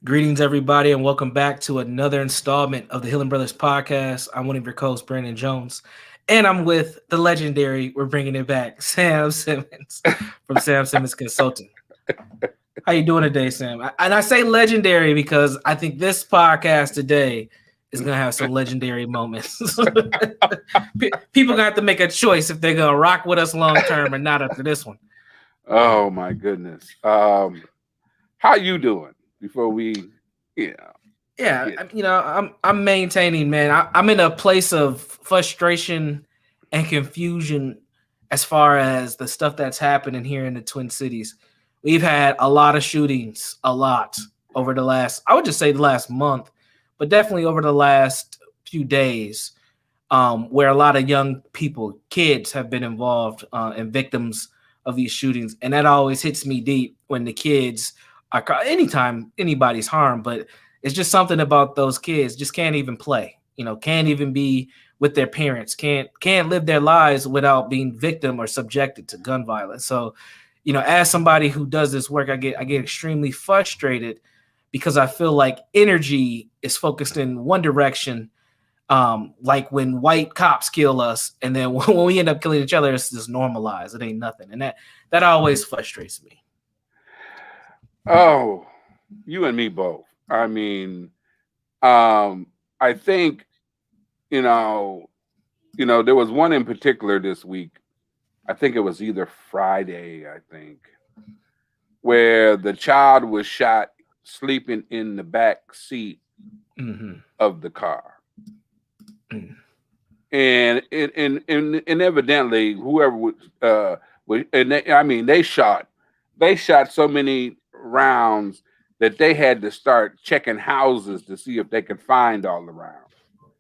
Greetings, everybody, and welcome back to another installment of the Hillen Brothers podcast. I'm one of your co-hosts, Brandon Jones, and I'm with the legendary, we're bringing it back, Sam Simmons from Sam Simmons Consulting. How you doing today, Sam? And I say legendary because I think this podcast today is going to have some legendary moments. People going to have to make a choice if they're going to rock with us long term or not after this one. Oh my goodness. How you doing before we, you know, Yeah, get I'm maintaining, man. I'm in a place of frustration and confusion as far as the stuff that's happening here in the Twin Cities. We've had a lot of shootings, a lot over the last, I would just say the last month, but definitely over the last few days, where a lot of young people, kids, have been involved and victims of these shootings, and that always hits me deep when the kids are. Anytime anybody's harmed, but it's just something about those kids just can't even play. Can't even be with their parents. Can't live their lives without being victim or subjected to gun violence. So, as somebody who does this work, I get extremely frustrated because I feel like energy is focused in one direction, like when white cops kill us, and then when we end up killing each other, it's just normalized. It ain't nothing, and that always frustrates me. oh, you and me both. Um, I think, you know, there was one in particular this week. I think it was either Friday, I think, where the child was shot sleeping in the back seat Mm-hmm. of the car. Mm. And evidently whoever was and they shot so many rounds that they had to start checking houses to see if they could find all the rounds.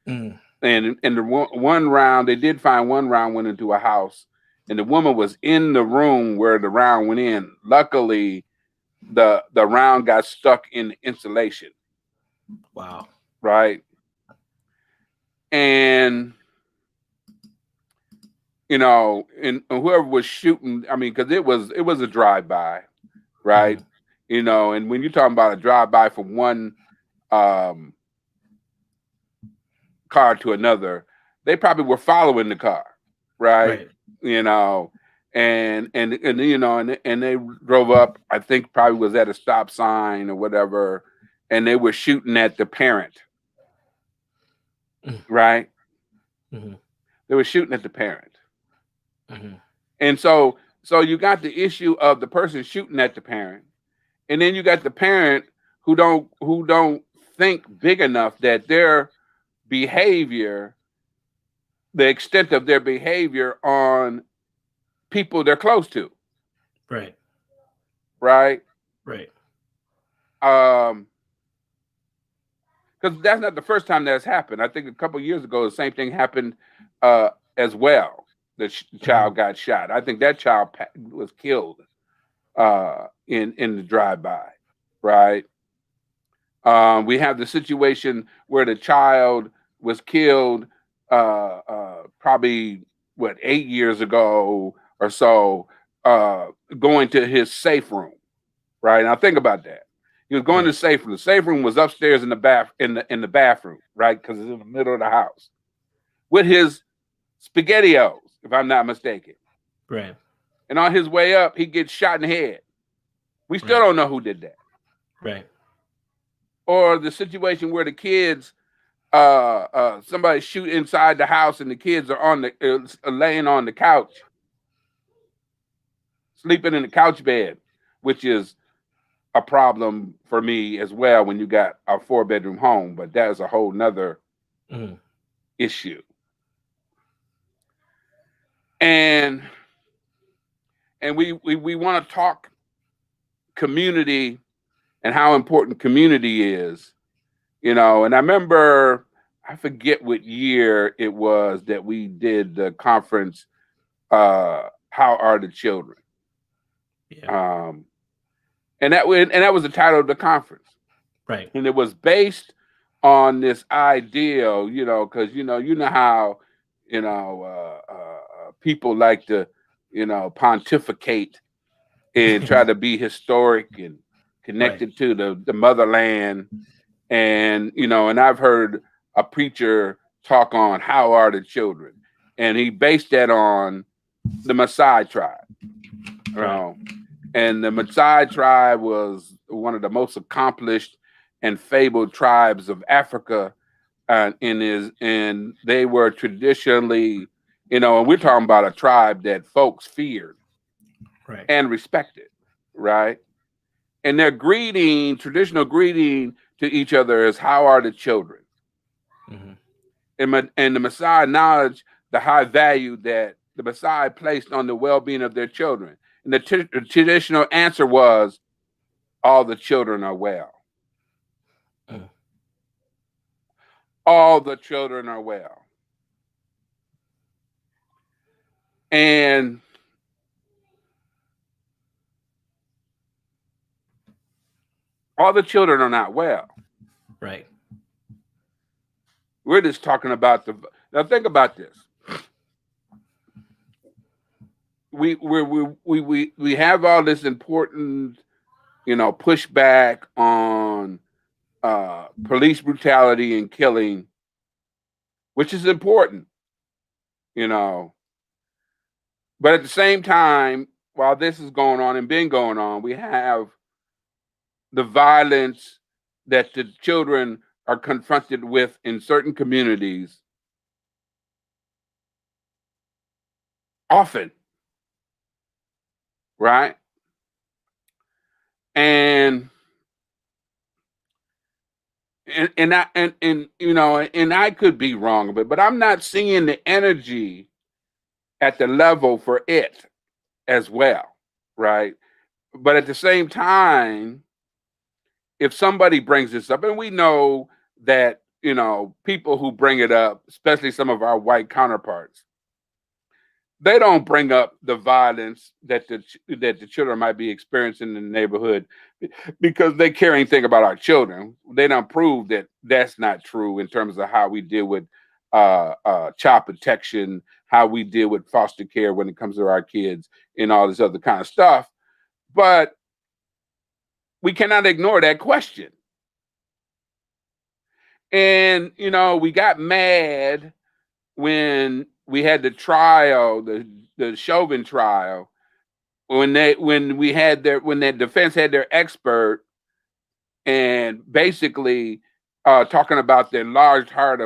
Mm. And the one round, they did find one round went into a house, and the woman was in the room where the round went in. Luckily, the round got stuck in the insulation, Wow. right? And and whoever was shooting, because it was a drive by, right? Mm. And when you're talking about a drive by from one um, car to another, they probably were following the car, right? Right. You know, and they drove up. I think probably was at a stop sign or whatever, and they were shooting at the parent, Mm. right? Mm-hmm. They were shooting at the parent. Mm-hmm. And so you got the issue of the person shooting at the parent, and then you got the parent who don't think big enough that their behavior, the extent of their behavior on people they're close to, Right. right? Right. Because that's not the first time that's happened. I think a couple of years ago the same thing happened as well. The Mm-hmm. child got shot. I think that child was killed in the drive-by, right? We have the situation where the child was killed probably 8 years ago or so, going to his safe room, right? Now think about that. He was going to Right. the safe room. The safe room was upstairs in the in the bathroom, right? Because it's in the middle of the house with his spaghettios, if I'm not mistaken. Right. And on his way up, he gets shot in the head. We still Right. don't know who did that. Right. Or the situation where the kids, somebody shoot inside the house and the kids are on the laying on the couch, sleeping in the couch bed, which is a problem for me as well when you got a 4-bedroom home, but that is a whole nother Mm. issue. And we want to talk community and how important community is, and I remember, I forget what year it was that we did the conference, How Are the Children? Yeah. Um, and that was the title of the conference. Right. And it was based on this ideal, because you know how people like to pontificate and try to be historic Right. connected to the motherland. And and I've heard a preacher talk on how are the children, and he based that on the Maasai tribe. You Right. know, and the Maasai tribe was one of the most accomplished and fabled tribes of Africa, and they were traditionally, and we're talking about a tribe that folks feared Right. and respected, right? And their greeting, traditional greeting to each other is "How are the children?" Mm-hmm. And the Maasai acknowledged the high value that the Maasai placed on the well-being of their children. And the traditional answer was, "All the children are well. Mm. All the children are well." And all the children are not well. Right. We're just talking about the. Now think about this. We have all this important, pushback on police brutality and killing, which is important, you know. But at the same time, while this is going on and been going on, we have the violence that the children are confronted with in certain communities often, right? And and I could be wrong, but I'm not seeing the energy at the level for it as well, right? But at the same time, if somebody brings this up, and we know that people who bring it up, especially some of our white counterparts, they don't bring up the violence that the children might be experiencing in the neighborhood because they care anything about our children. They don't prove that that's not true in terms of how we deal with child protection, how we deal with foster care when it comes to our kids, and all this other kind of stuff. But we cannot ignore that question. And we got mad when we had the trial, the Chauvin trial, when the defense had their expert and basically talking about the enlarged heart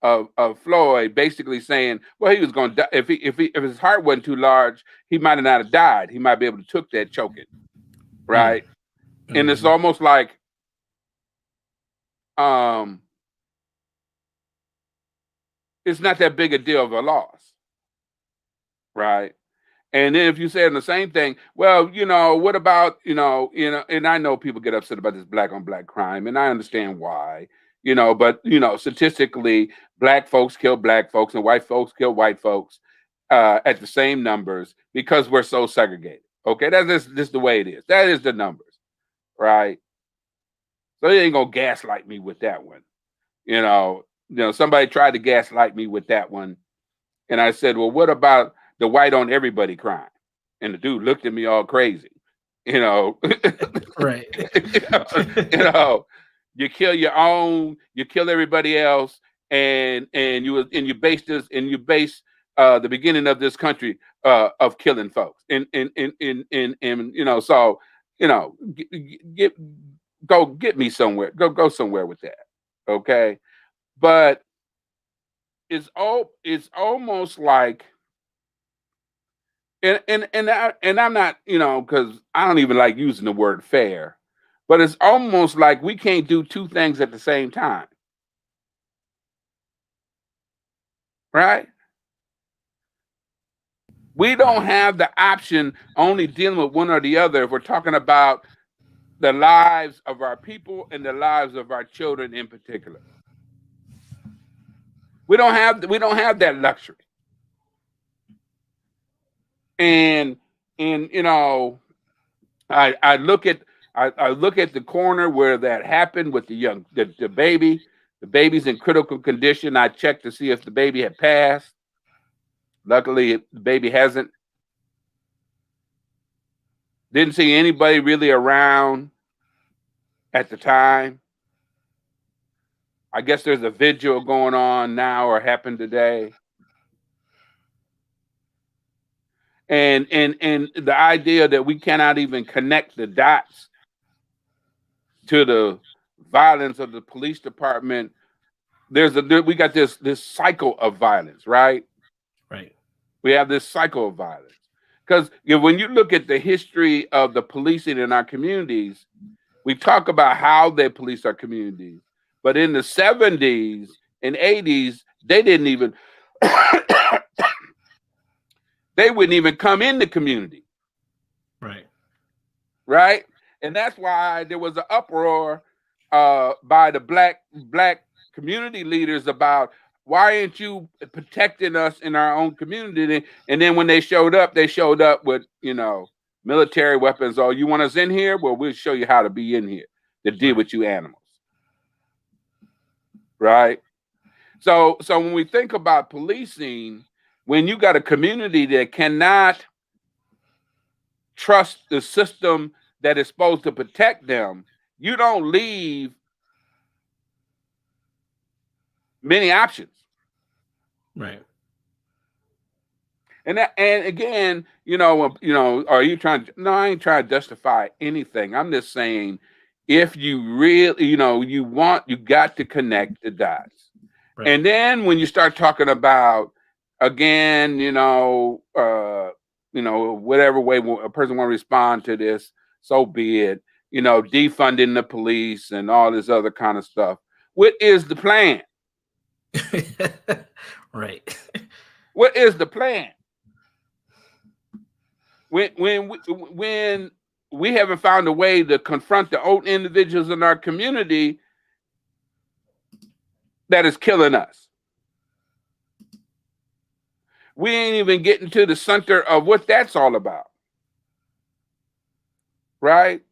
of Floyd, basically saying, well, he was going to die if his heart wasn't too large, he might have not have died. He might be able to took that choking, Mm. right? And it's Mm-hmm. almost like um, it's not that big a deal of a loss, right? And then if you say the same thing, well, what about, and I know people get upset about this black on black crime, and I understand why, but statistically, black folks kill black folks and white folks kill white folks at the same numbers because we're so segregated. Okay, that's just the way it is. That is the numbers, right? So you ain't gonna gaslight me with that one. Somebody tried to gaslight me with that one. And I said, well, what about the white on everybody crime? And the dude looked at me all crazy. You know, Right. you know, you know, you kill your own, you kill everybody else, and you base the beginning of this country of killing folks. And so get go get me somewhere. Go somewhere with that. Okay. But it's almost like and I'm not, because I don't even like using the word fair, but it's almost like we can't do two things at the same time, right? We don't Right. have the option only dealing with one or the other if we're talking about the lives of our people and the lives of our children in particular. We don't have that luxury. And and I look at I look at the corner where that happened with the baby. The baby's in critical condition. I checked to see if the baby had passed. Luckily, the baby hasn't. Didn't see anybody really around. at the time. I guess there's a vigil going on now or happened today. And the idea that we cannot even connect the dots to the violence of the police department. We got this cycle of violence, right? Right. We have this cycle of violence. Because when you look at the history of the policing in our communities, we talk about how they police our communities. But in the 70s and 80s, they didn't even they wouldn't even come in the community. Right. Right? And that's why there was an uproar by the black community leaders about why aren't you protecting us in our own community? And then when they showed up with, military weapons. Oh, you want us in here? Well, we'll show you how to be in here to deal Right. with you animals. Right? So when we think about policing, when you got a community that cannot trust the system that is supposed to protect them, you don't leave many options. Right. And again, are you trying to? No, I ain't trying to justify anything. I'm just saying, if you really, you got to connect the dots. Right. And then when you start talking about, again, whatever way a person want to respond to this, so be it. Defunding the police and all this other kind of stuff. What is the plan? Right. What is the plan? When we haven't found a way to confront the old individuals in our community that is killing us. We ain't even getting to the center of what that's all about. Right?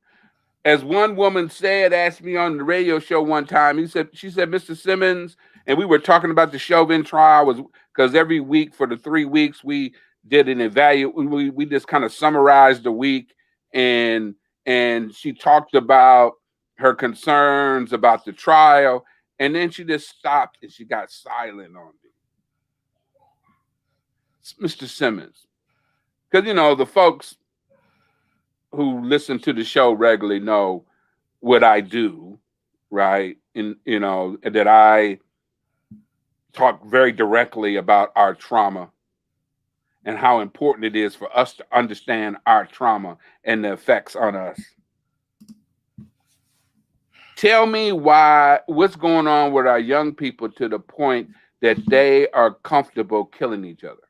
As one woman asked me on the radio show one time, she said, Mr. Simmons, and we were talking about the Chauvin trial, because every week for the 3 weeks we did an evaluation. We just kind of summarized the week, and she talked about her concerns about the trial, and then she just stopped and she got silent on me. Mr. Simmons, because the folks who listen to the show regularly know what I do, right? And that I talk very directly about our trauma and how important it is for us to understand our trauma and the effects on us. Tell me what's going on with our young people to the point that they are comfortable killing each other.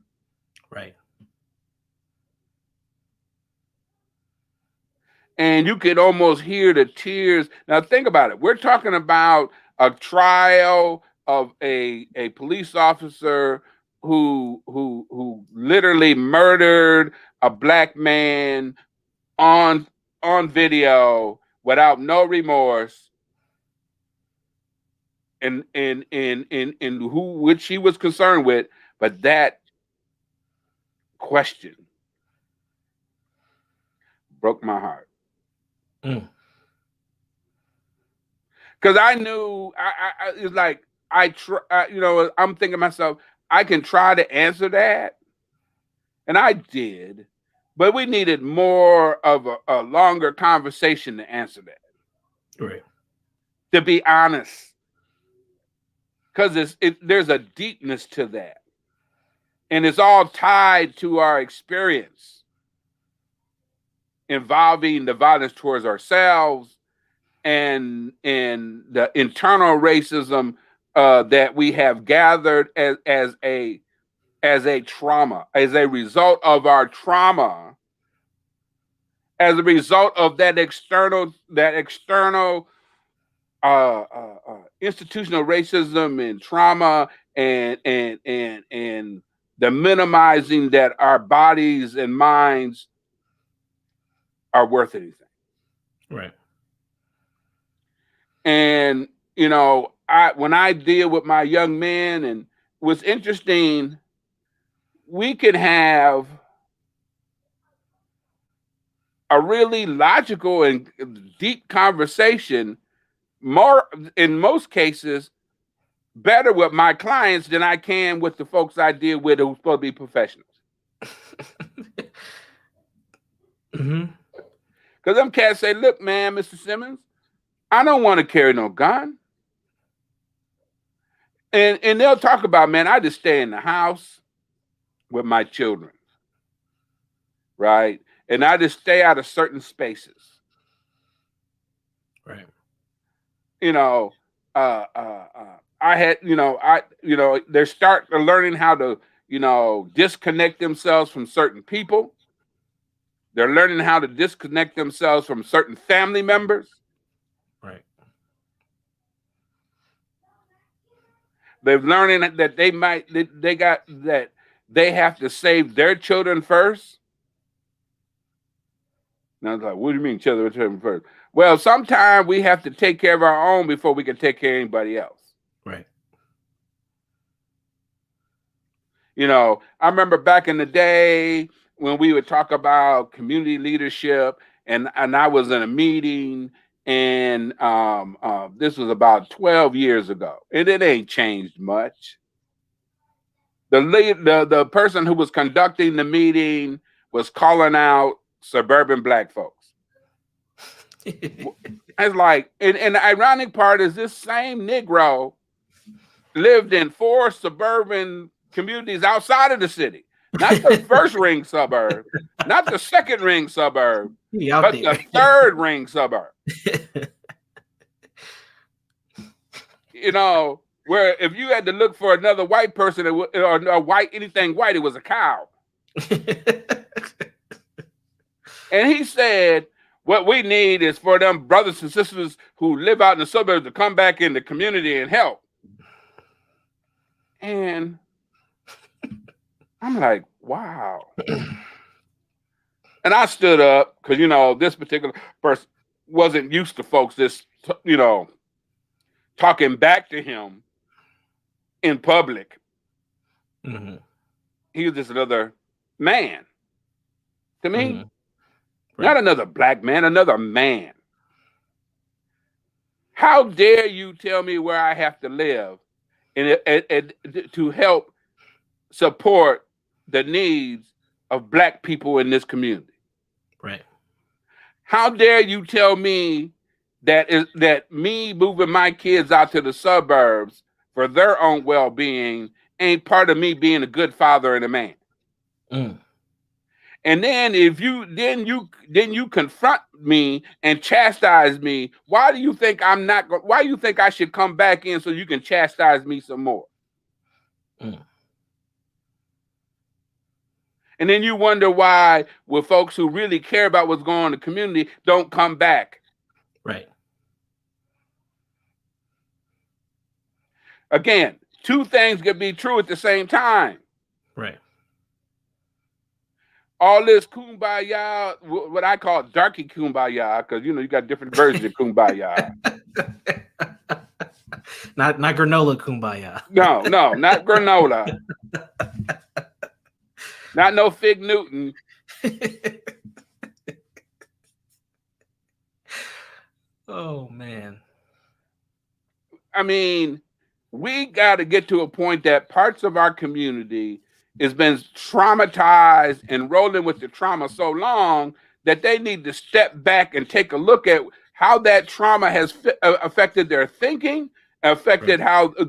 Right. And you could almost hear the tears. Now think about it. We're talking about a trial of a police officer who literally murdered a black man on video without no remorse, and who which he was concerned with, but that question broke my heart. Mm. Because I knew it's like I'm thinking to myself, I can try to answer that, and I did, but we needed more of a longer conversation to answer that. Right. To be honest, because there's a deepness to that, and it's all tied to our experience involving the violence towards ourselves and the internal racism that we have gathered as a trauma, as a result of our trauma, as a result of that external institutional racism and trauma, and the minimizing that our bodies and minds are worth anything. Right. And when I deal with my young men, and what's interesting, we can have a really logical and deep conversation more in most cases better with my clients than I can with the folks I deal with who's supposed to be professionals. Mm-hmm. Because them cats say, look, man, Mr. Simmons, I don't want to carry no gun. And they'll talk about, man, I just stay in the house with my children, right? And I just stay out of certain spaces. Right. You know, I had, they're learning how to, disconnect themselves from certain people. They're learning how to disconnect themselves from certain family members. Right. They're learning that they have to save their children first. And I was like, what do you mean children first? Well, sometimes we have to take care of our own before we can take care of anybody else. Right. I remember back in the day when we would talk about community leadership, and I was in a meeting, and this was about 12 years ago, and it ain't changed much. The person who was conducting the meeting was calling out suburban Black folks. It's like, and the ironic part is this same Negro lived in 4 suburban communities outside of the city, not the first ring suburb, not the second ring suburb, but the third ring suburb. Where if you had to look for another white person or anything white, it was a cow. And he said, what we need is for them brothers and sisters who live out in the suburbs to come back in the community and help. And I'm like, wow. And I stood up because, this particular person wasn't used to folks just, talking back to him in public. Mm-hmm. He was just another man to me. Mm-hmm. Right. Not another Black man, another man. How dare you tell me where I have to live and to help support the needs of Black people in this community? Right. How dare you tell me that me moving my kids out to the suburbs for their own well-being ain't part of me being a good father and a man? Mm. And then if you confront me and chastise me, why do you think I should come back in so you can chastise me some more? Mm. And then you wonder why with folks who really care about what's going on in the community don't come back. Right. Again, 2 things can be true at the same time. Right. All this kumbaya, what I call darky kumbaya, because you got different versions of kumbaya. Not granola kumbaya. No, not granola. Not no Fig Newton. Oh man. I mean, we got to get to a point that parts of our community has been traumatized and rolling with the trauma so long that they need to step back and take a look at how that trauma has affected their thinking, affected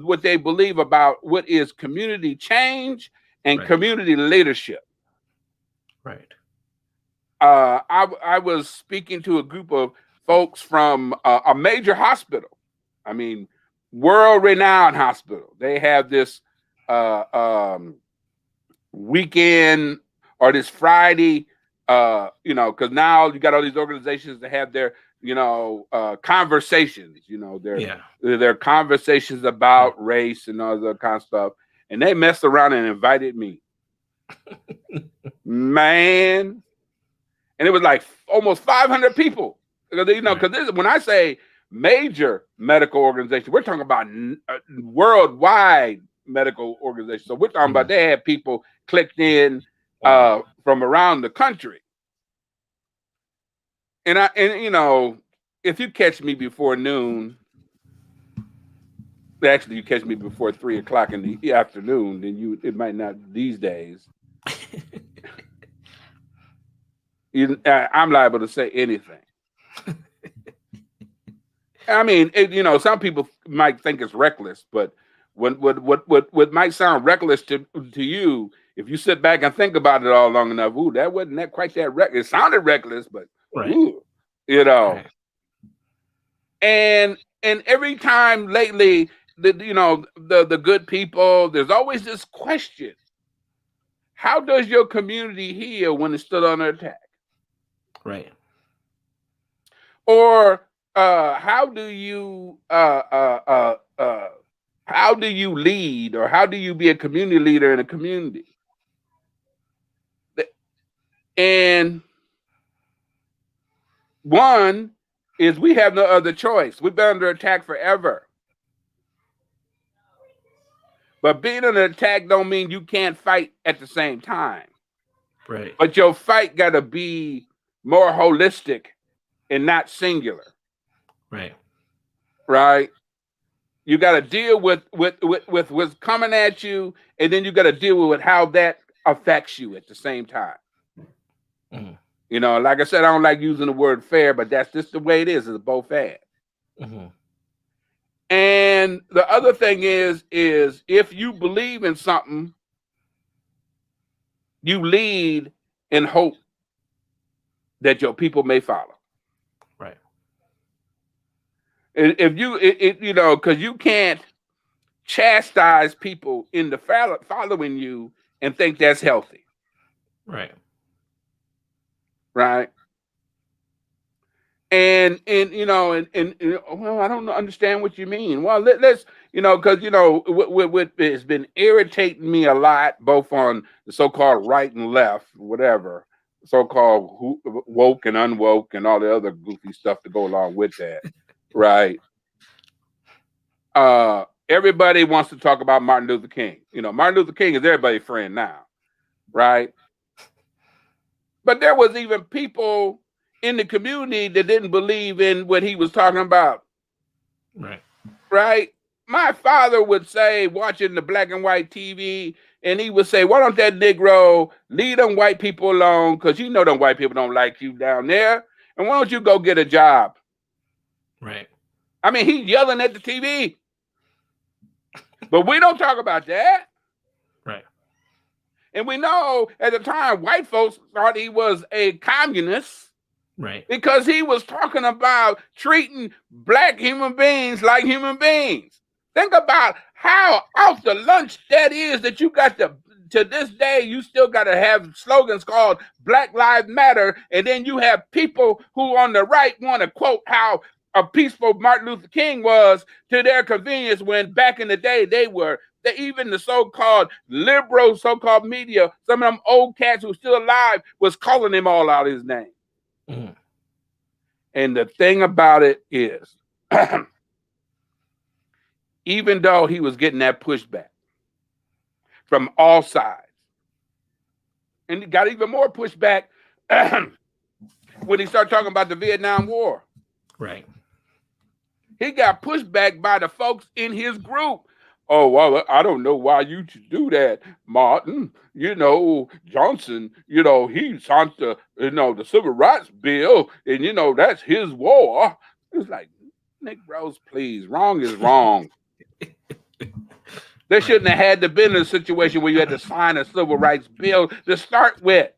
what they believe about what is community change and community leadership. Right. I was speaking to a group of folks from a major hospital. I mean, world-renowned hospital. They have this weekend or this Friday, because now you got all these organizations that have their, conversations, their conversations about race and all that kind of stuff. And they messed around and invited me. Man. And it was like almost 500 people. Because when I say major medical organization, we're talking about worldwide medical organization. So we're talking about they had people clicked in from around the country. And if you catch me before noon, Actually, you catch me before 3 o'clock in the afternoon, then it might not these days. I'm liable to say anything. I mean, some people might think it's reckless, but what might sound reckless to you, if you sit back and think about it all long enough, ooh, that wasn't that quite that reckless. It sounded reckless, but Right. ooh, Right. And every time lately, the good people, there's always this question: how does your community heal when it's still under attack? Right. Or how do you lead, or how do you be a community leader in a community? And one is we have no other choice. We've been under attack forever. But being under attack don't mean you can't fight at the same time. Right. But your fight got to be more holistic and not singular. Right. Right? You got to deal with what's coming at you, and then you got to deal with how that affects you at the same time. Like I said, I don't like using the word fair, but that's just the way it is. It's both fair. And the other thing is if you believe in something, you lead in hope that your people may follow. Right. If you, because you can't chastise people into following you and think that's healthy. Right. Right. And well, I don't understand what you mean. Well, let's because what has been irritating me a lot, both on the so-called right and left, whatever, so-called woke and unwoke, and all the other goofy stuff to go along with that, right? Everybody wants to talk about Martin Luther King. Martin Luther King is everybody's friend now, right? But there was even people in the community that didn't believe in what he was talking about. Right. Right? My father would say, watching the black and white TV, and he would say, why don't that Negro leave them white people alone? Because them white people don't like you down there. And why don't you go get a job? Right. I mean, he's yelling at the TV. But we don't talk about that. Right. And we know at the time, white folks thought he was a communist. Right. Because he was talking about treating black human beings like human beings. Think about how off the lunch that is, that you got to this day, you still got to have slogans called Black Lives Matter. And then you have people who on the right want to quote how a peaceful Martin Luther King was to their convenience, when back in the day even the so-called liberal, so-called media, some of them old cats who are still alive was calling him all out his name. And the thing about it is, even though he was getting that pushback from all sides, and he got even more pushback when he started talking about the Vietnam War. Right. He got pushed back by the folks in his group. Oh, well, I don't know why you should do that, Martin. Johnson, he signed the Civil Rights Bill, and, that's his war. It's like, Negroes, please, wrong is wrong. They shouldn't have had to be in a situation where you had to sign a Civil Rights Bill to start with.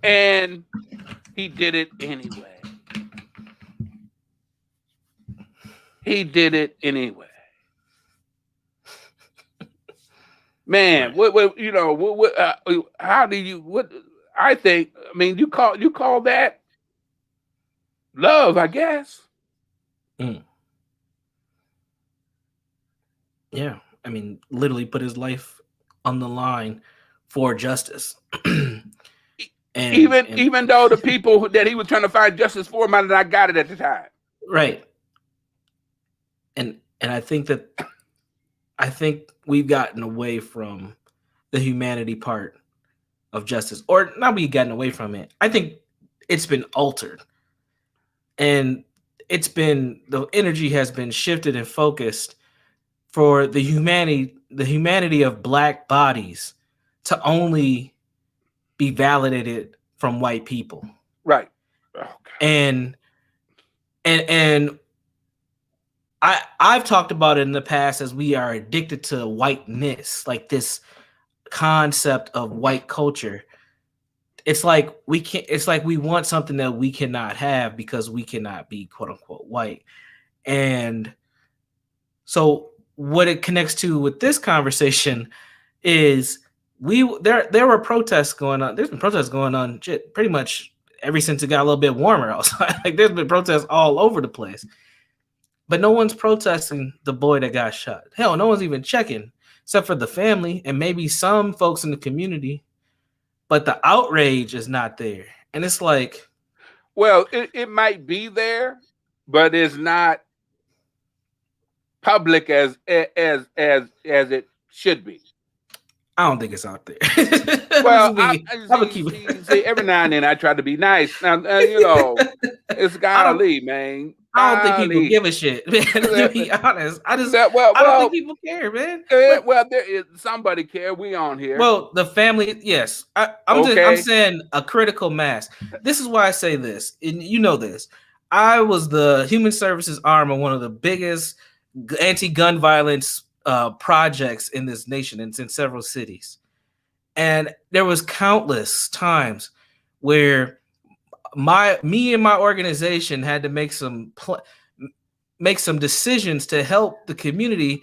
And he did it anyway. He did it anyway. Man, how do you, I think, you call that love, I guess. Yeah. Literally put his life on the line for justice. Even though the people that he was trying to find justice for might not got it at the time. Right. And I think we've gotten away from the humanity part of justice, or not we've gotten away from it. I think it's been altered. And the energy has been shifted and focused for the humanity of black bodies to only be validated from white people. Right. Oh, God. And I've talked about it in the past as we are addicted to whiteness, like this concept of white culture. It's like we want something that we cannot have because we cannot be quote unquote white. And so what it connects to with this conversation is there were protests going on. There's been protests going on pretty much ever since it got a little bit warmer outside. Like there's been protests all over the place. But no one's protesting the boy that got shot. Hell, no one's even checking, except for the family and maybe some folks in the community. But the outrage is not there. And it's like, well, it might be there, but it's not public as it should be. I don't think it's out there. Well, see, every now and then I try to be nice. Now, it's golly, man. I don't think people give a shit, man. To be honest, I don't think people care, man. Well, there is somebody care. We on here. Well, the family, yes. I'm saying a critical mass. This is why I say this, and you know this. I was the human services arm of one of the biggest anti-gun violence projects in this nation, and it's in several cities. And there was countless times where me and my organization had to make some decisions to help the community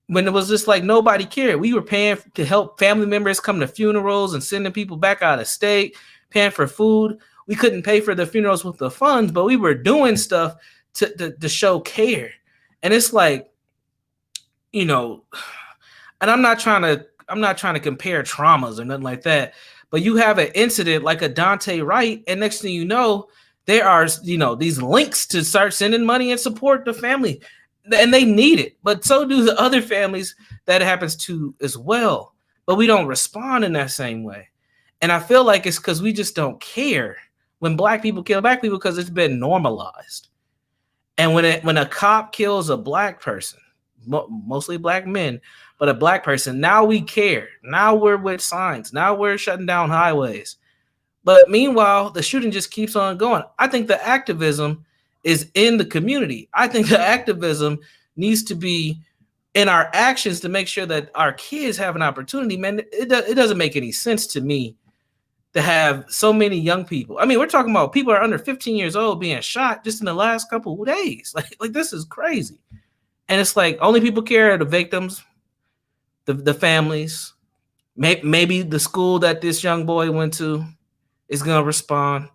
when it was just like nobody cared. We were paying to help family members come to funerals and sending people back out of state, paying for food. We couldn't pay for the funerals with the funds, but we were doing stuff to show care. And it's like, and I'm not trying to compare traumas or nothing like that, but you have an incident like a Dante Wright, and next thing you know, there are these links to start sending money and support the family, and they need it, but so do the other families that it happens to as well. But we don't respond in that same way, and I feel like it's because we just don't care when black people kill black people because it's been normalized. And when a cop kills a black person, mostly black men, but a black person, now we care. Now we're with signs. Now we're shutting down highways. But meanwhile, the shooting just keeps on going. I think the activism is in the community. I think the activism needs to be in our actions to make sure that our kids have an opportunity. Man, it doesn't make any sense to me to have so many young people. I mean, we're talking about people are under 15 years old being shot just in the last couple of days. Like this is crazy. And it's like only people care are the victims, the families, maybe the school that this young boy went to is going to respond.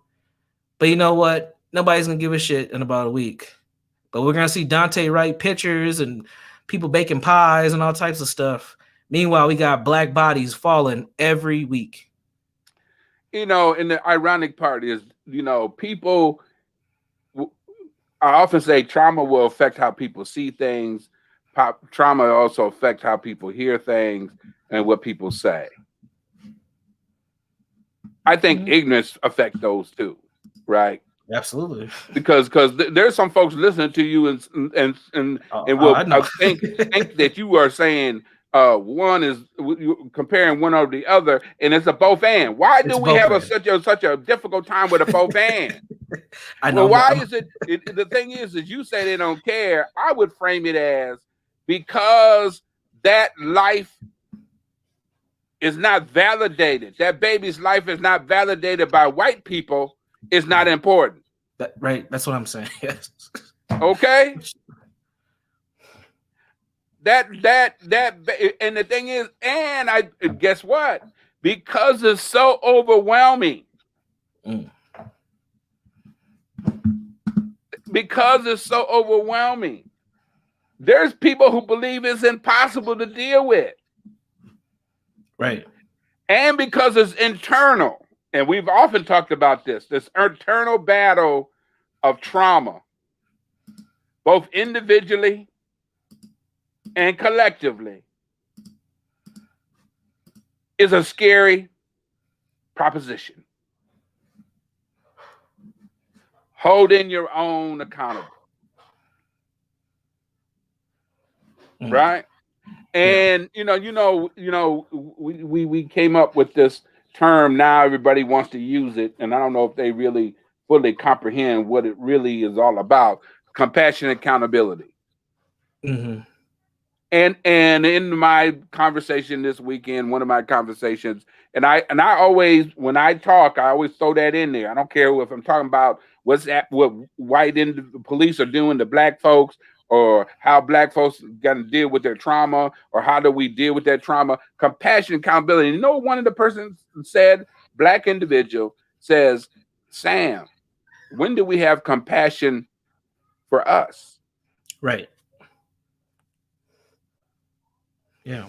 But you know what? Nobody's going to give a shit in about a week. But we're going to see Dante Wright pictures and people baking pies and all types of stuff. Meanwhile, we got black bodies falling every week. And the ironic part is, people, I often say trauma will affect how people see things. Trauma also affects how people hear things and what people say. I think ignorance affects those too, right? Absolutely. Because there's some folks listening to you and will think that you are saying one is comparing one over the other, and it's a both and. Why do we have such a difficult time with a both and? I know. Well, why is it? The thing is you say they don't care. I would frame it as because that life is not validated. That baby's life is not validated by white people. It's not important. Right. That's what I'm saying. Yes. Okay. That and the thing is, and I guess what? Because it's so overwhelming. Because it's so overwhelming. There's people who believe it's impossible to deal with. Right. And because it's internal, and we've often talked about this internal battle of trauma, both individually and collectively, is a scary proposition. holding your own accountable, Mm. right? Yeah. And we came up with this term. Now everybody wants to use it, and I don't know if they really fully comprehend what it really is all about. Compassion, accountability. Hmm. And in my conversation this weekend, one of my conversations, and I always, when I talk, I always throw that in there. I don't care if I'm talking about what police are doing to black folks, or how black folks got to deal with their trauma, or how do we deal with that trauma. Compassion, accountability. You know, one of the persons said, black individual says, Sam, when do we have compassion for us? Right. Yeah.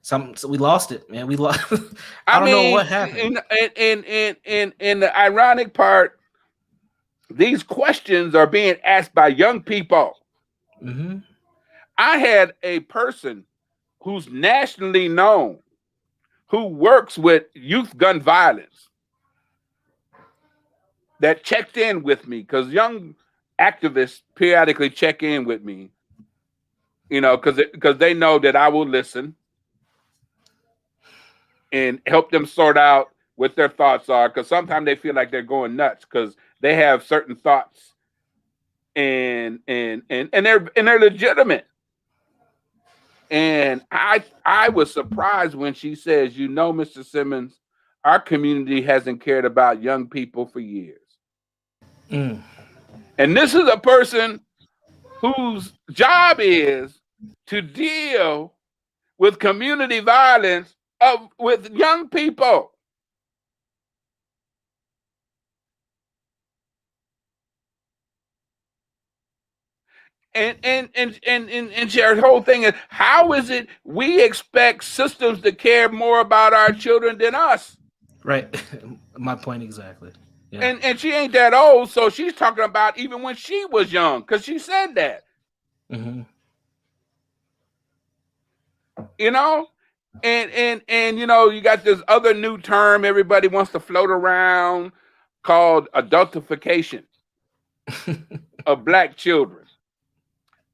So we lost it, man. We lost. I I don't know mean, what happened. in the ironic part, these questions are being asked by young people. Hmm. I had a person who's nationally known, who works with youth gun violence, that checked in with me, because young activists periodically check in with me, because they know that I will listen and help them sort out what their thoughts are. Because sometimes they feel like they're going nuts because they have certain thoughts, and they're legitimate. And I was surprised when she says, Mr. Simmons, our community hasn't cared about young people for years. Mm. And this is a person whose job is to deal with community violence with young people. And her whole thing is, how is it we expect systems to care more about our children than us? Right. My point exactly. Yeah. And she ain't that old, so she's talking about even when she was young, because she said that, Hmm. you know. And you got this other new term everybody wants to float around called adultification of black children.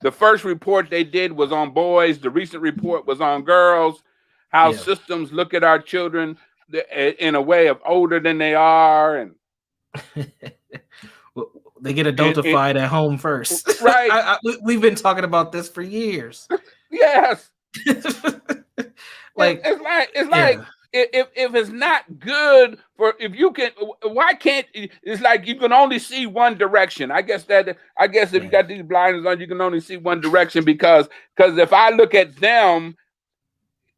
The first report they did was on boys. The recent report was on girls. How Yeah. systems look at our children in a way of older than they are, Well, they get and adultified at home first. right, We've been talking about this for years. yes. Like, It's like yeah, if it's not good for, if you can, why can't, it's like you can only see one direction. I guess if you yeah, got these blinders on, you can only see one direction, because if I look at them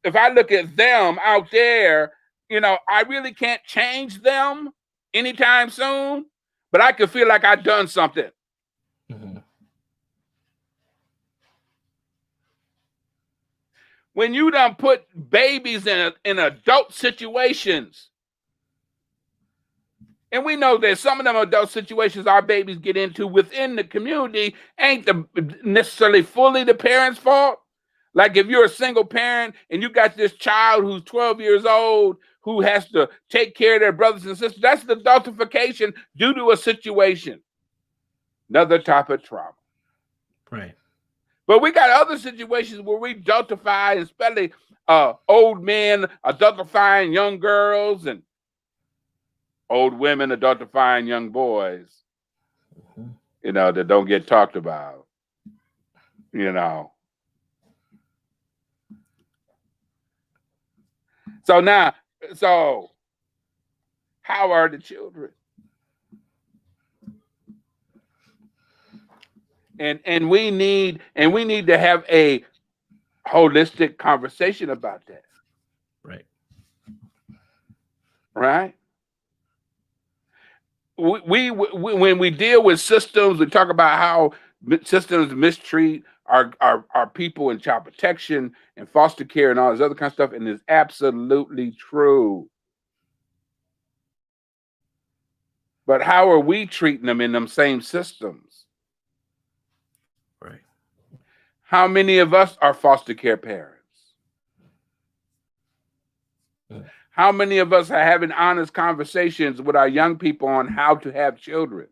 out there, I really can't change them anytime soon, but I can feel like I've done something. hmm, When you done put babies in adult situations, and we know that some of them adult situations our babies get into within the community ain't necessarily fully the parents' fault. Like if you're a single parent and you got this child who's 12 years old who has to take care of their brothers and sisters, that's the adultification due to a situation. Another type of trauma. right. But we got other situations where we adultify, especially old men adultifying young girls, and old women adultifying young boys, Mhm. that don't get talked about, you know. So now, so how are the children? And we need to have a holistic conversation about that, Right. right? We when we deal with systems, we talk about how systems mistreat our people in child protection and foster care and all this other kind of stuff, and it's absolutely true. But how are we treating them in them same systems? Right. How many of us are foster care parents? Mm. How many of us are having honest conversations with our young people on how to have children?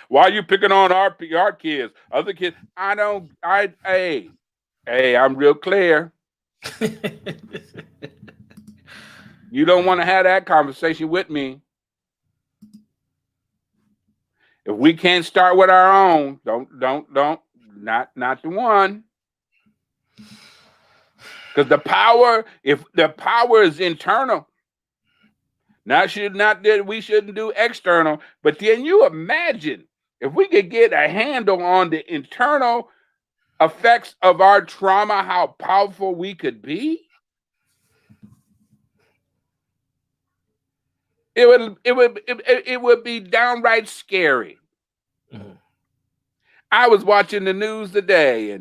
Why are you picking on our kids? Other kids, hey, I'm real clear. You don't want to have that conversation with me. If we can't start with our own, not the one. Because if the power is internal, not that we shouldn't do external, but then you imagine if we could get a handle on the internal effects of our trauma, how powerful we could be. It would be downright scary. Mm-hmm. I was watching the news today,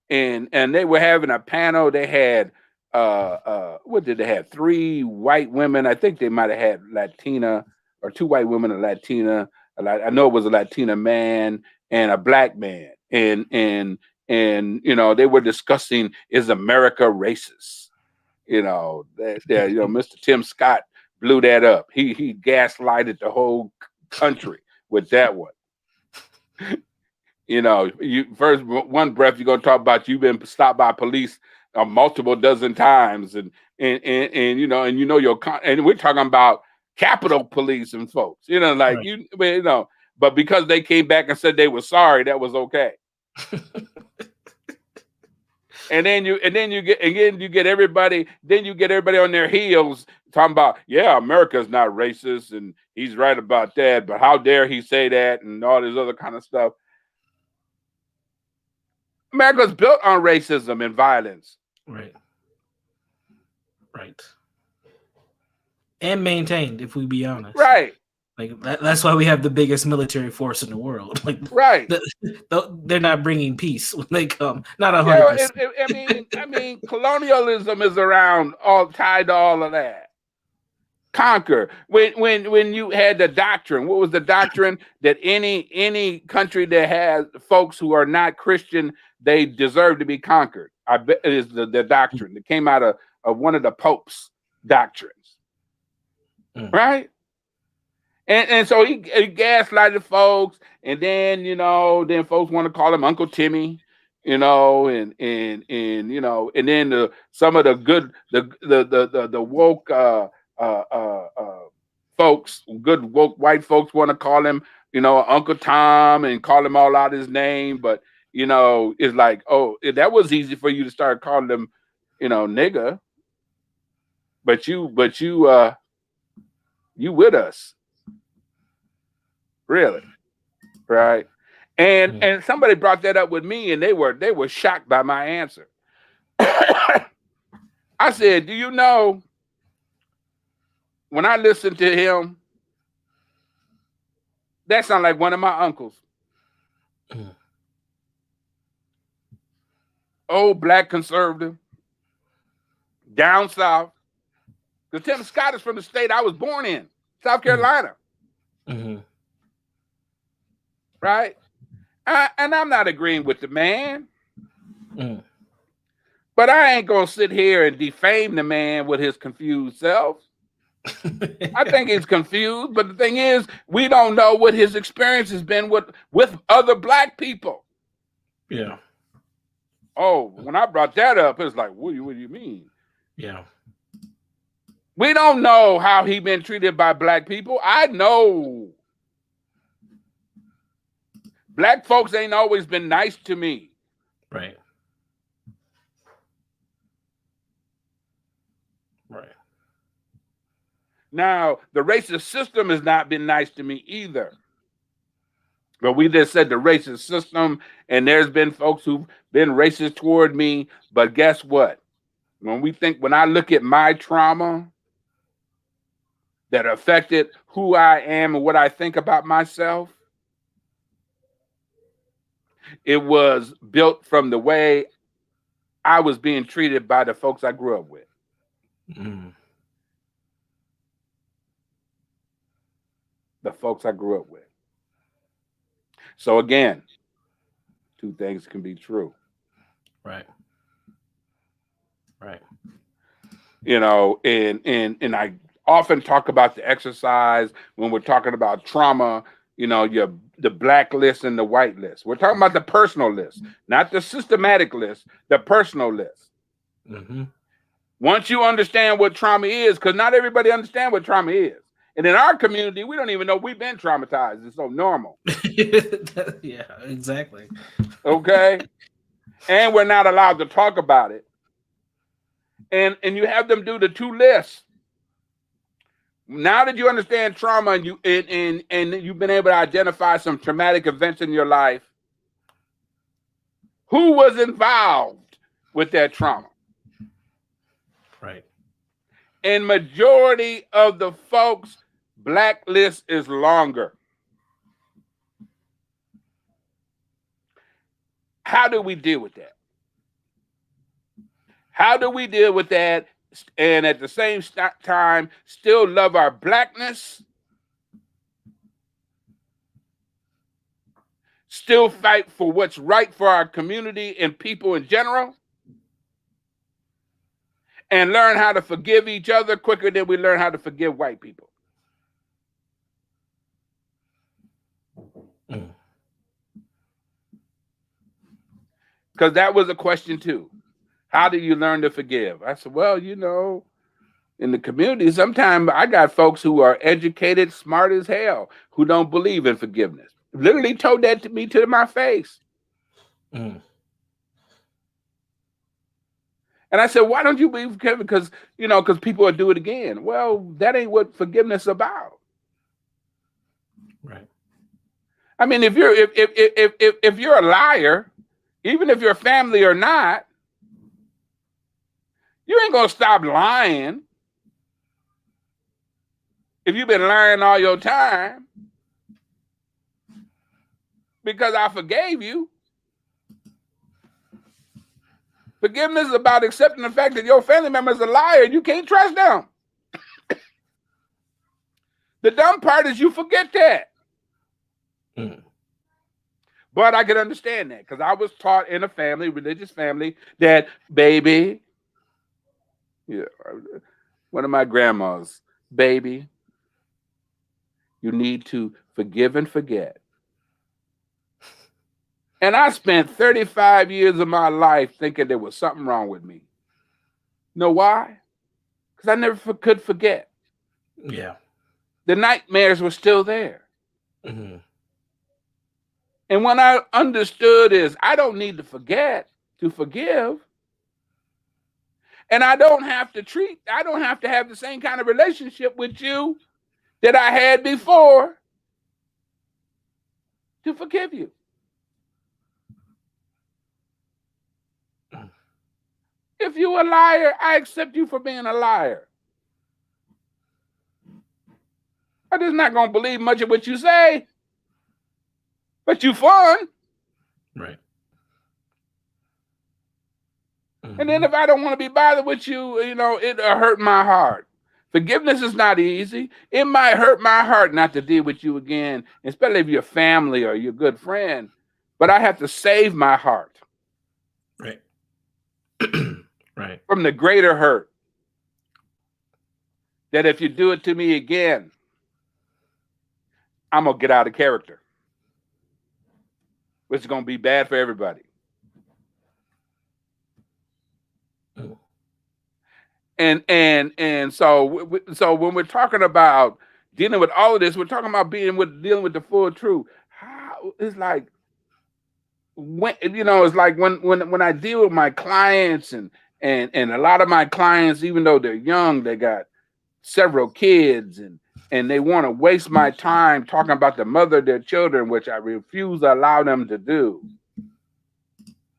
and they were having a panel. They had what did they have? 3 white women. I think they might have had Latina, or 2 white women, a Latina. I know it was a Latina man and a black man, and you know, they were discussing, is America racist? You know, Mr. Tim Scott blew that up. He gaslighted the whole country with that one. You know, you first one breath you're gonna talk about you've been stopped by police multiple dozen times, and you know and we're talking about Capitol Police and folks, you know, like right. But because they came back and said they were sorry, that was okay. And then you get everybody on their heels talking about, yeah, America's not racist and he's right about that, but how dare he say that, and all this other kind of stuff. America's built on racism and violence. Right. And maintained, if we be honest. Right. Like that's why we have the biggest military force in the world. Like, right. They're not bringing peace when they come. Not 100%. I mean, colonialism is around, all tied to all of that. Conquer. When you had the doctrine, what was the doctrine? That any country that has folks who are not Christian, they deserve to be conquered. I bet it is the doctrine that came out of one of the Pope's doctrines, right? And so he gaslighted folks, and then then folks want to call him Uncle Timmy, and and then some of the good the woke folks, good woke white folks want to call him, Uncle Tom, and call him all out his name. But, it's like, oh, that was easy for you to start calling them, nigga. But you with us. Really? Right. And somebody brought that up with me, and they were shocked by my answer. I said, do you know, when I listened to him, that sounded like one of my uncles. Old black conservative, down south. Because Tim Scott is from the state I was born in, South Carolina. Right? And I'm not agreeing with the man. But I ain't going to sit here and defame the man with his confused self. I think he's confused, but the thing is, we don't know what his experience has been with other black people. Yeah. Oh, when I brought that up, it's like, what do you mean? Yeah. We don't know how he been treated by black people. I know. Black folks ain't always been nice to me. Right. Right. Now, the racist system has not been nice to me either. But we just said the racist system, and there's been folks who've been racist toward me. But guess what? When I look at my trauma that affected who I am and what I think about myself, it was built from the way I was being treated by the folks I grew up with. The folks I grew up with. So again, 2 things can be true. Right. Right. And I often talk about the exercise when we're talking about trauma, the black list and the white list. We're talking about the personal list, not the systematic list, the personal list. Mm-hmm. Once you understand what trauma is, because not everybody understands what trauma is. And in our community, we don't even know we've been traumatized. It's so normal. Yeah, exactly. Okay? And we're not allowed to talk about it. And you have them do the two lists. Now that you understand trauma and you've been able to identify some traumatic events in your life, who was involved with that trauma? Right. And majority of the folks, black list is longer. How do we deal with that? How do we deal with that and at the same time still love our blackness, still fight for what's right for our community and people in general, and learn how to forgive each other quicker than we learn how to forgive white people? Because that was a question too. How do you learn to forgive? I said, well, in the community, sometimes I got folks who are educated, smart as hell, who don't believe in forgiveness. Literally told that to me to my face. And I said, why don't you believe forgiveness? Because people will do it again. Well, that ain't what forgiveness is about. Right. I mean, if you're a liar, even if you're family or not, you ain't gonna stop lying. If you've been lying all your time, because I forgave you. Forgiveness is about accepting the fact that your family member is a liar and you can't trust them. The dumb part is you forget that. But I can understand that because I was taught in a family, religious family, that baby, one of my grandmas, baby, you need to forgive and forget. And I spent 35 years of my life thinking there was something wrong with me. You know why? Because I never could forget. Yeah. The nightmares were still there. And when I understood is I don't need to forget to forgive. And I don't have to have the same kind of relationship with you that I had before to forgive you. If you're a liar, I accept you for being a liar. I'm just not going to believe much of what you say, but you fun. Right. And then if I don't want to be bothered with you, it'll hurt my heart. Forgiveness is not easy. It might hurt my heart not to deal with you again, especially if you're family or you're a good friend. But I have to save my heart. Right. Right. From the greater hurt. That if you do it to me again, I'm going to get out of character. Which is going to be bad for everybody. And so when we're talking about dealing with all of this, we're talking about dealing with the full truth. It's like when I deal with my clients and a lot of my clients, even though they're young, they got several kids and they want to waste my time talking about the mother of their children, which I refuse to allow them to do.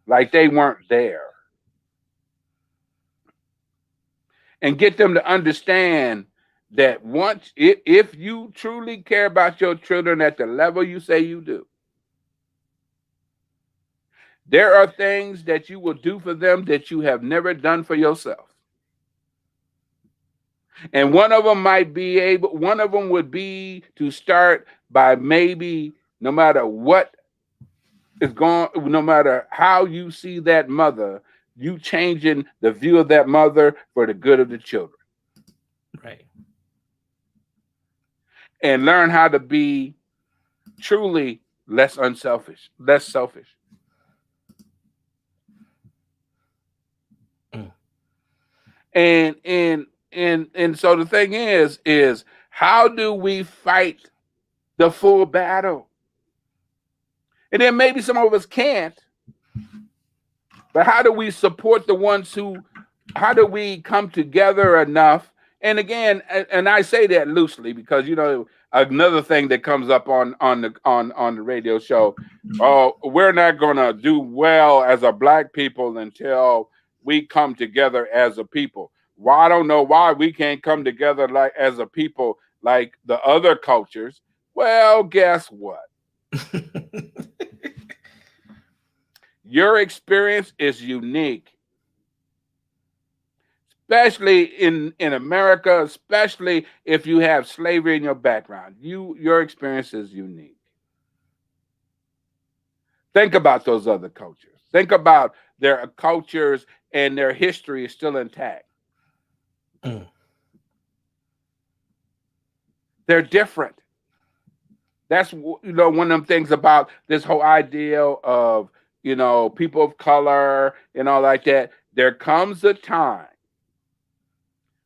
Like they weren't there. And get them to understand that if you truly care about your children at the level you say you do, there are things that you will do for them that you have never done for yourself. And one of them would be to start by maybe no matter what is going, no matter how you see that mother, you changing the view of that mother for the good of the children. Right. And learn how to be truly less unselfish, less selfish. Mm. And so the thing is how do we fight the full battle? And then maybe some of us can't, but how do we support the ones who, how do we come together enough? And again, and I say that loosely because another thing that comes up on the radio show, oh, we're not gonna do well as a black people until we come together as a people. Well, I don't know why we can't come together like as a people like the other cultures. Well, guess what? Your experience is unique, especially in America, especially if you have slavery in your background. Your experience is unique. Think about those other cultures. Think about their cultures and their history is still intact. Mm. They're different. That's one of them things about this whole idea of people of color and all like that. There comes a time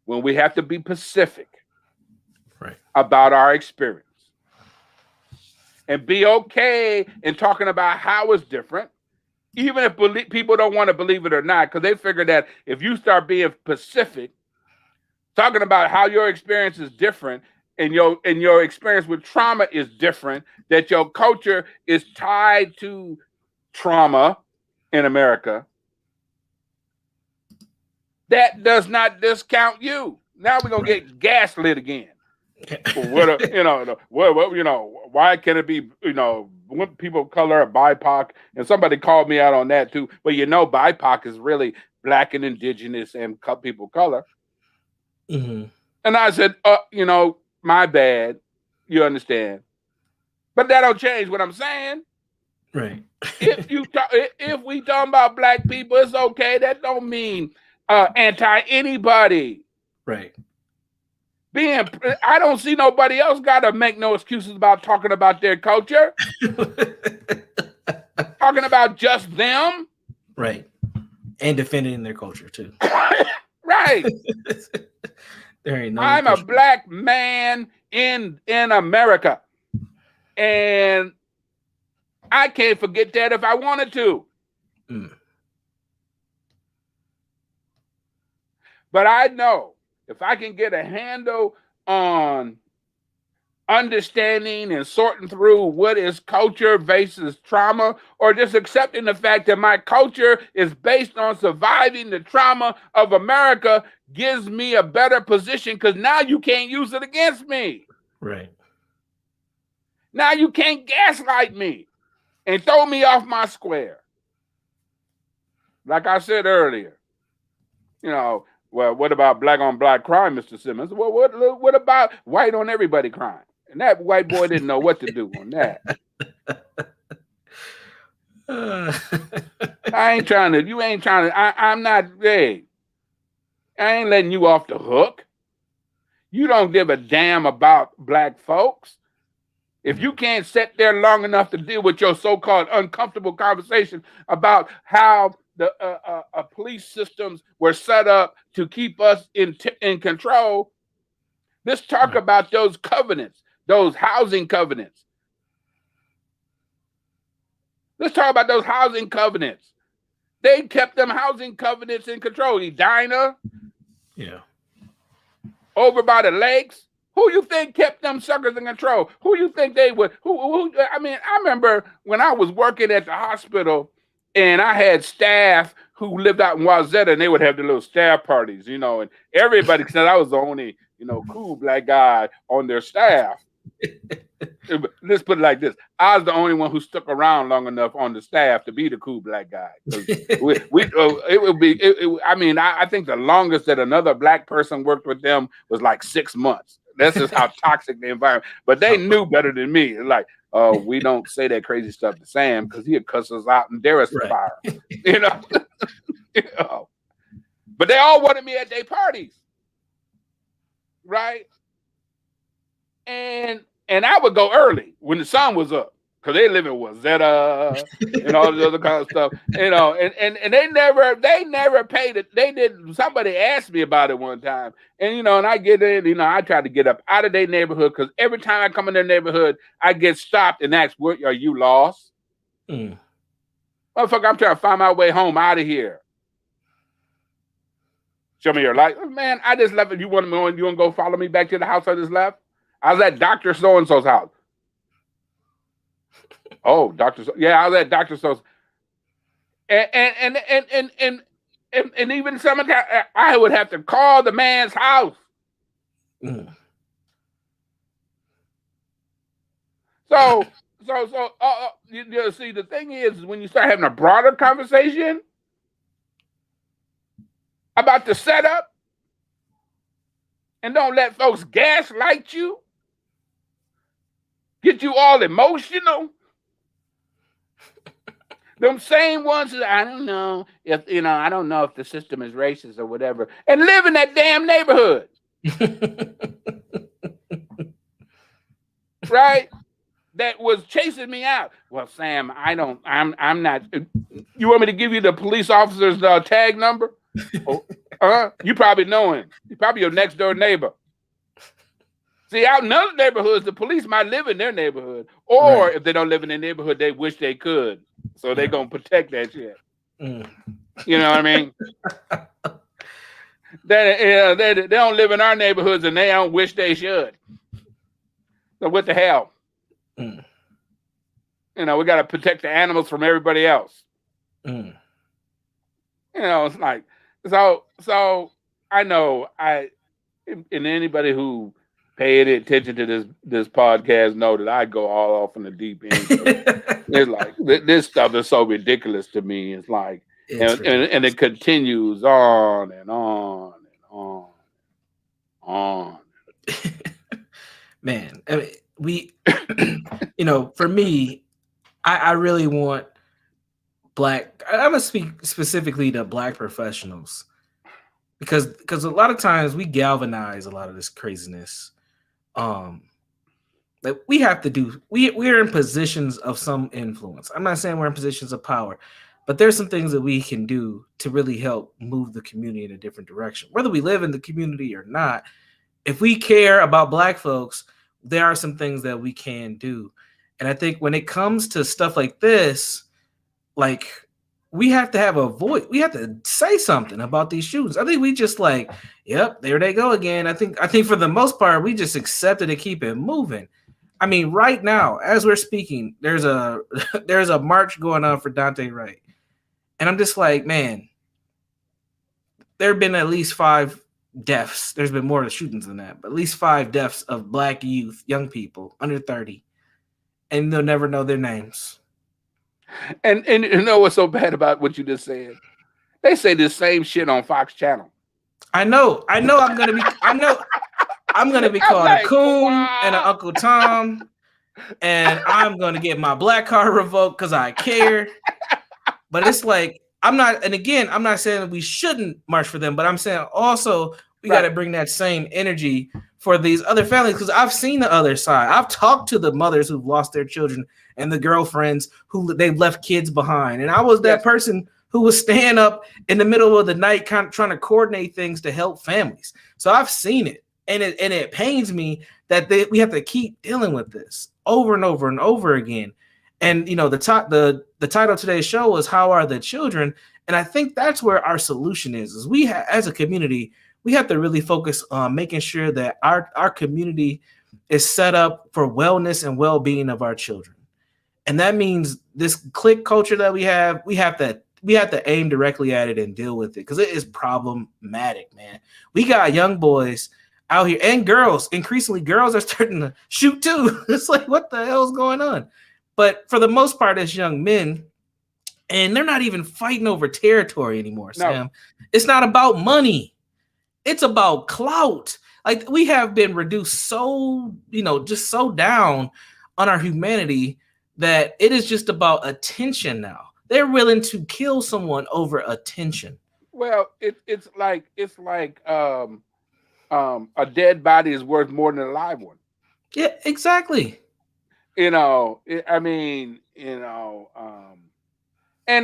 when we have to be specific Right. about our experience and be okay in talking about how it's different, even if people don't want to believe it or not, because they figure that if you start being specific, talking about how your experience is different and your experience with trauma is different, that your culture is tied to trauma in America, that does not discount you. Now we're gonna get gaslit again. Why can it be when people of color or BIPOC? And somebody called me out on that too. But BIPOC is really black and indigenous and people of color. Mm-hmm. And I said, my bad. You understand? But that don't change what I'm saying. Right. If we talking about black people, it's okay. That don't mean anti anybody. Right. I don't see nobody else got to make no excuses about talking about their culture. Talking about just them. Right. And defending their culture too. Right. There ain't no I'm a black man in America. And I can't forget that if I wanted to. Mm. But I know if I can get a handle on understanding and sorting through what is culture versus trauma, or just accepting the fact that my culture is based on surviving the trauma of America, gives me a better position, because now you can't use it against me. Right. Now you can't gaslight me and throw me off my square. Like I said earlier, well, what about black on black crime, Mr. Simmons? Well, what about white on everybody crime? And that white boy didn't know what to do on that. I ain't trying to, you ain't trying to, I'm not, hey, I ain't letting you off the hook. You don't give a damn about black folks. If you can't sit there long enough to deal with your so-called uncomfortable conversation about how the police systems were set up to keep us in control, let's talk about those covenants, those housing covenants. Let's talk about those housing covenants. They kept them housing covenants in control. Edina, yeah, over by the lakes. Who you think kept them suckers in control? Who you think they would? I mean, I remember when I was working at the hospital, and I had staff who lived out in Wazetta, and they would have the little staff parties, and everybody said I was the only, cool black guy on their staff. Let's put it like this: I was the only one who stuck around long enough on the staff to be the cool black guy. It would be. I mean, I think the longest that another black person worked with them was like 6 months. That's just how toxic the environment. But they knew better than me. Like, we don't say that crazy stuff to Sam because he'll cuss us out and dare us to fire. But they all wanted me at their parties, right? And And I would go early when the sun was up because they live in Wazetta and all this other kind of stuff, and they never paid it. They did. Somebody asked me about it one time, and I get in, I try to get up out of their neighborhood because every time I come in their neighborhood, I get stopped and asked, "What are you lost?" Motherfucker, I'm trying to find my way home out of here. Show me your light. Man, I just left. You want to go follow me back to the house I just left? I was at Dr. So-and-so's house. Oh, I was at Dr. So. And even sometimes I would have to call the man's house. So see, the thing is when you start having a broader conversation about the setup, and don't let folks gaslight you, get you all emotional. Them same ones that I don't know if the system is racist or whatever, and live in that damn neighborhood. Right? That was chasing me out. Well, Sam, I'm not. You want me to give you the police officer's tag number? You probably know him. He's probably your next door neighbor. See, out in other neighborhoods, the police might live in their neighborhood, or if they don't live in their neighborhood, they wish they could. So they're gonna protect that shit. You know what I mean? They don't live in our neighborhoods, and they don't wish they should. So what the hell? We got to protect the animals from everybody else. It's like so. I know and anybody who paid attention to this podcast know that I go all off in the deep end. It's like this stuff is so ridiculous to me. It's like and it continues on and on and on. Man, I mean, for me, I really want I'm gonna speak specifically to Black professionals because a lot of times we galvanize a lot of this craziness. That we have to do. We're in positions of some influence. I'm not saying we're in positions of power, but there's some things that we can do to really help move the community in a different direction. Whether we live in the community or not, if we care about Black folks, there are some things that we can do. And I think when it comes to stuff like this, like we have to have a voice. We have to say something about these shootings. I think we just like, yep, there they go again. I think for the most part, we just accept it and keep it moving. I mean, right now, as we're speaking, there's a march going on for Dante Wright. And I'm just like, man, there have been at least 5 deaths. There's been more shootings than that, but at least 5 deaths of Black youth, young people under 30. And they'll never know their names. And you know what's so bad about what you just said? They say the same shit on Fox Channel. I know I'm gonna be called a coon and an Uncle Tom, and I'm gonna get my Black card revoked because I care. But it's like I'm not saying that we shouldn't march for them, but I'm saying also we got to bring that same energy for these other families because I've seen the other side. I've talked to the mothers who've lost their children and the girlfriends who they've left kids behind, and I was that person who was staying up in the middle of the night, kind of trying to coordinate things to help families. So I've seen it, and it pains me that we have to keep dealing with this over and over and over again. And the title of today's show is "How Are the Children?" And I think that's where our solution is we as a community, we have to really focus on making sure that our community is set up for wellness and well-being of our children. And that means this clique culture that we have to aim directly at it and deal with it because it is problematic, man. We got young boys out here and girls. Increasingly, girls are starting to shoot too. It's like, what the hell is going on? But for the most part, it's young men, and they're not even fighting over territory anymore, Sam. No. It's not about money. It's about clout. Like we have been reduced so, just so down on our humanity that it is just about attention now. They're willing to kill someone over attention. Well, it's like a dead body is worth more than a live one. Yeah, exactly. I mean, and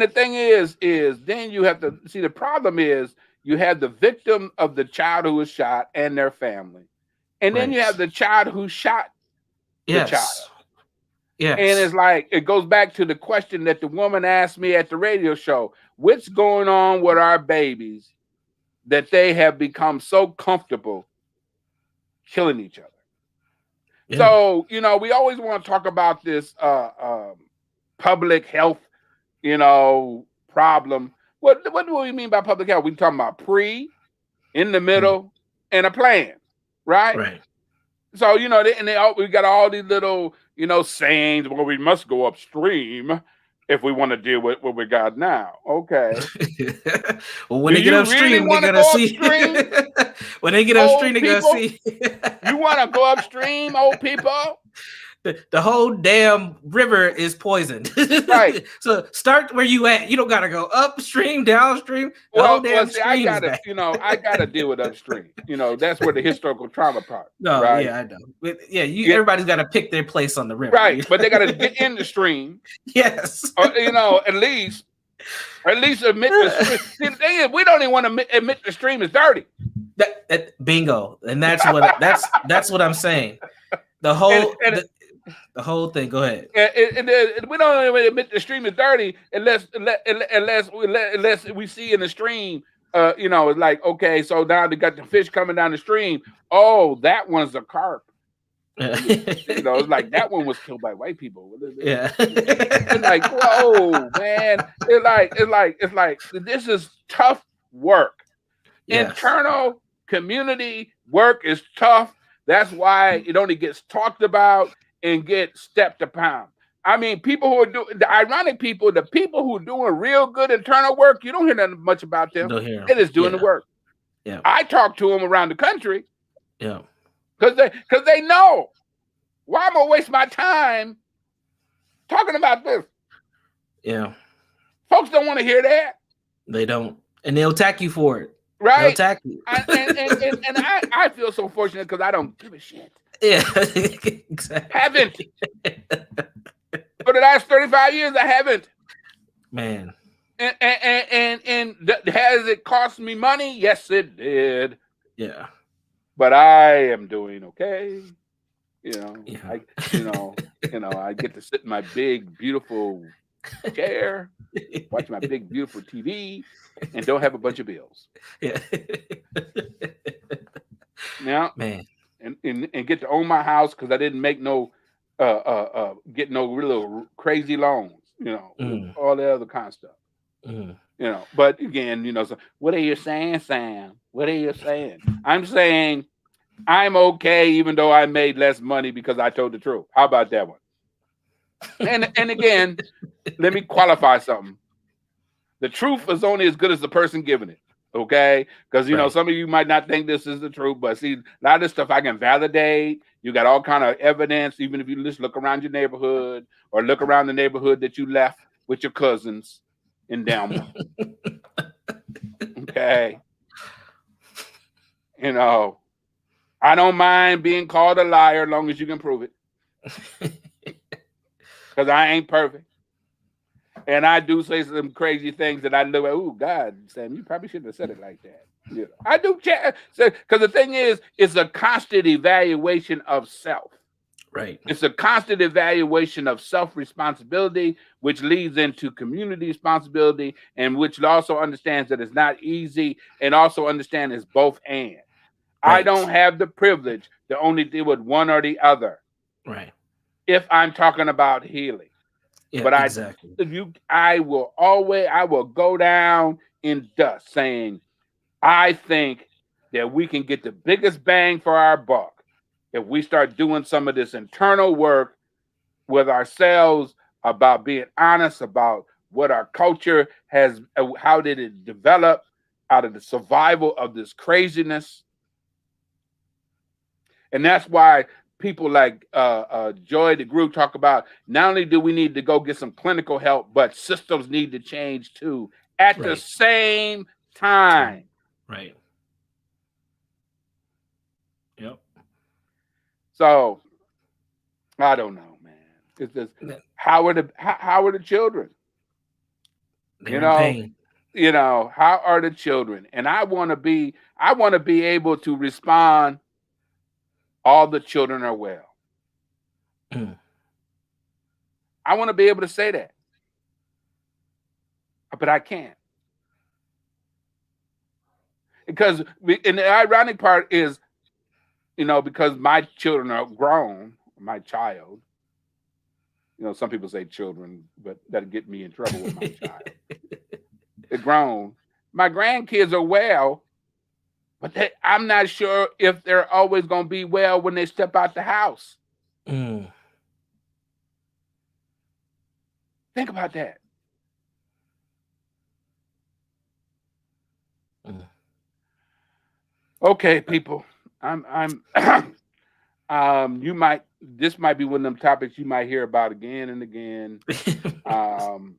the thing is then you have to see the problem is you have the victim of the child who was shot and their family. And then you have Right. the child who shot the child. Yes. And it's Yes. like it goes back to the question that the woman asked me at the radio show. What's going on with our babies that they have become so comfortable killing each other? Yeah. So, we always want to talk about this public health, problem. What do we mean by public health? We talking about pre, in the Mm. middle, and a plan, right? Right. So, we got all these little, sayings. Well, we must go upstream if we want to deal with what we got now. Okay. Well, when Do they get you really upstream, they're want to gonna go see. upstream, When they get upstream, old they're gonna people? see. You want to go upstream, old people? The whole damn river is poisoned. Right. So start where you at. You don't gotta go upstream, downstream. The whole Well, damn see, I stream is gotta, bad. I gotta deal with upstream. That's where the historical trauma part, No, right? yeah, I know. But yeah, Yeah, everybody's got to pick their place on the river. right. But they gotta get in the stream, Yes. or at least admit the stream. See, the thing is, we don't even want to admit the stream is dirty. Bingo, and that's what I'm saying. The and, whole and, the whole thing. Go ahead. and we don't even admit the stream is dirty unless we see in the stream. It's like, okay, so now they got the fish coming down the stream. Oh, that one's a carp. It's like that one was killed by white people. Yeah. It's like, whoa, man. It's like this is tough work. Yes. Internal community work is tough. That's why it only gets talked about and get stepped upon. I mean, people who are doing the ironic people, the people who are doing real good internal work, you don't hear nothing much about them. Don't hear 'em. They're just doing the Yeah. work. Yeah. I talk to them around the country Yeah. because they know why I'm gonna waste my time talking about this. Yeah. Folks don't want to hear that, They don't, and they'll attack you for it. They'll right? attack you. And I feel so fortunate because I don't give a shit. Yeah. Exactly. Haven't. For the last 35 years, I haven't. Man. And has it cost me money? Yes, it did. Yeah. But I am doing okay. Yeah. I get to sit in my big, beautiful chair, watch my big, beautiful TV, and don't have a bunch of bills. Yeah. Now, Man. And get to own my house because I didn't make get no real crazy loans, all the other kind of stuff. But again, so what are you saying, Sam? What are you saying? I'm saying I'm okay even though I made less money because I told the truth. How about that one? And again, let me qualify something. The truth is only as good as the person giving it. Okay, because Right. some of you might not think this is the truth, but see, a lot of this stuff I can validate. You got all kind of evidence, even if you just look around your neighborhood or look around the neighborhood that you left with your cousins in Delma. Okay, I don't mind being called a liar as long as you can prove it, because I ain't perfect. And I do say some crazy things that I look at. Oh God, Sam, you probably shouldn't have said it like that. I do, because the thing is, it's a constant evaluation of self. Right. It's a constant evaluation of self-responsibility, which leads into community responsibility, and which also understands that it's not easy, and also understand it's both and. Right. I don't have the privilege to only deal with one or the other. Right. If I'm talking about healing. Yeah, but exactly. I will go down in dust saying, I think that we can get the biggest bang for our buck if we start doing some of this internal work with ourselves about being honest about what our culture has, how did it develop out of the survival of this craziness. And that's why people like Joy DeGroot talk about not only do we need to go get some clinical help, but systems need to change too at the same time. Right. Yep. So I don't know, man. It's just how are the children? You They're in know, pain. how are the children? And I want to be able to respond. All the children are well. Mm. I want to be able to say that, but I can't because. And the ironic part is, because my children are grown. My child. Some people say children, but that'll get me in trouble with my child. They're grown. My grandkids are well, but I'm not sure if they're always going to be well when they step out the house. Mm. Think about that. Mm. Okay, people. I'm this might be one of them topics you might hear about again and again. I'm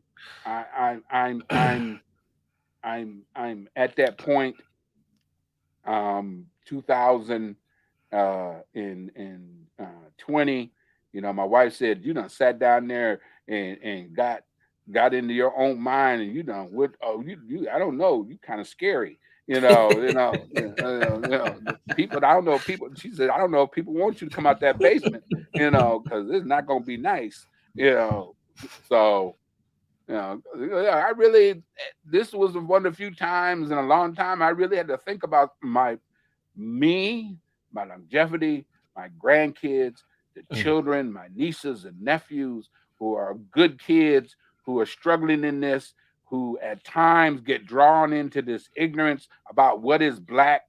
at that point. 2000 in 20. My wife said, you done sat down there and got into your own mind, and you done what? Oh, you I don't know, you kind of scary. People. I don't know if people. She said, I don't know if people want you to come out that basement. Because it's not gonna be nice. So. I really. This was one of the few times in a long time I really had to think about my longevity, my grandkids, the children, my nieces and nephews who are good kids, who are struggling in this, who at times get drawn into this ignorance about what is black,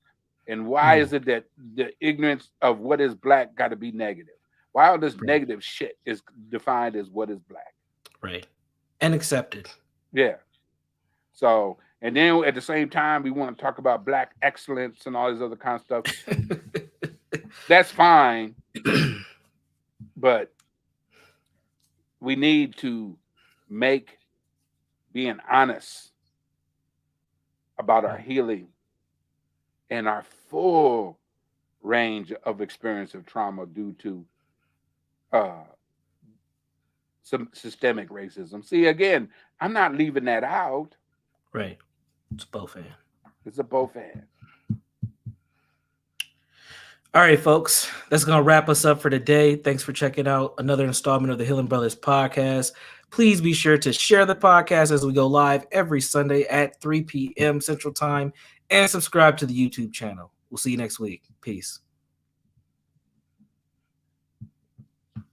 and why is it that the ignorance of what is black got to be negative? Why all this negative shit is defined as what is black? Right. And accepted. Yeah. So, and then at the same time, we want to talk about black excellence and all this other kind of stuff. That's fine, but we need to make being honest about our healing and our full range of experience of trauma due to some systemic racism. See, again, I'm not leaving that out. Right. It's both and. It's a both and. All right, folks, that's going to wrap us up for today. Thanks for checking out another installment of the Healing Brothers podcast. Please be sure to share the podcast as we go live every Sunday at 3 p.m. Central Time, and subscribe to the YouTube channel. We'll see you next week. Peace.